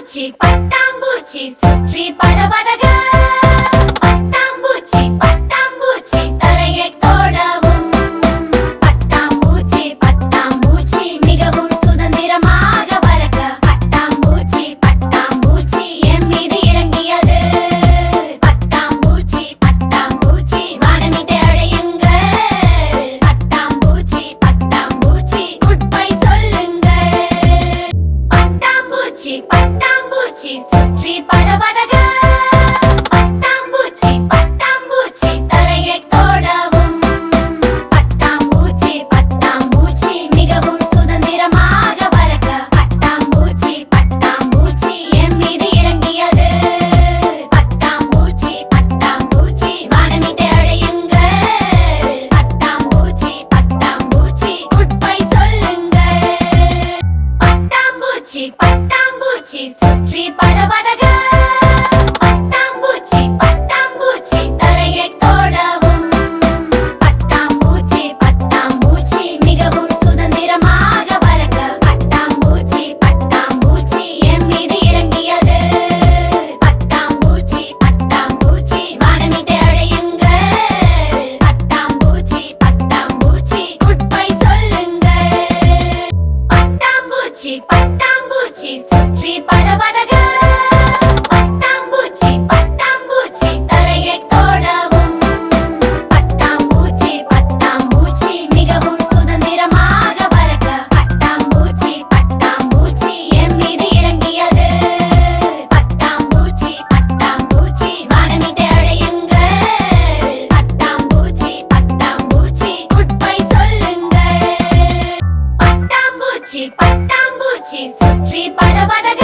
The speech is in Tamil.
பட்டாம்பூச்சி பட்டாம்பூச்சி சுற்றி படபடக பட்டாம்பூச்சி பட்டாம்பூச்சி தரையை தோடவும் பட்டாம்பூச்சி பட்டாம்பூச்சி மிகவும் சுதந்திரமாக பறக்க பட்டாம்பூச்சி பட்டாம்பூச்சி என் மீது இறங்கியது பட்டாம்பூச்சி பட்டாம்பூச்சி வானத்தை அடையுங்க பட்டாம்பூச்சி பட்டாம்பூச்சி குட் பை சொல்லுங்க பட்டாம்பூச்சி பட்டாம்பூச்சி சுற்றி படபடக பட்டாம்பூச்சி பட்டாம்பூச்சி தரையை தோடவும் பட்டாம்பூச்சி பட்டாம்பூச்சி மிகவும் சுதந்திரமாக பறக்க பட்டாம்பூச்சி பட்டாம்பூச்சி என் மீது இறங்கியது பட்டாம்பூச்சி பட்டாம்பூச்சி வானத்தை அடையுங்க பட்டாம்பூச்சி பட்டாம்பூச்சி குட் பை சொல்லுங்க பட்டாம்பூச்சி பட்டாம்பூச்சி சுற்றி படபடக பட்டாம்பூச்சி பட்டாம்பூச்சி தரையை தோடவும் பட்டாம்பூச்சி பட்டாம்பூச்சி மிகவும் சுதந்திரமாக பறக்க பட்டாம்பூச்சி பட்டாம்பூச்சி என் மீது இறங்கியது பட்டாம்பூச்சி பட்டாம்பூச்சி வானத்தை அடையுங்க பட்டாம்பூச்சி பட்டாம்பூச்சி குட் பை சொல்லுங்க பட்டாம்பூச்சி பட்டாம்பூச்சி சுற்றி படபடக பட்டாம்பூச்சி பட்டாம்பூச்சி தரையை தோடவும் பட்டாம்பூச்சி பட்டாம்பூச்சி மிகவும் சுதந்திரமாக பறக்க பட்டாம்பூச்சி பட்டாம்பூச்சி என் மீது இறங்கியது பட்டாம்பூச்சி பட்டாம்பூச்சி வானத்தை அடையுங்க பட்டாம்பூச்சி பட்டாம்பூச்சி குட் பை சொல்லுங்க பட்டாம்பூச்சி பட்டாம்பூச்சி சுற்றி படபடக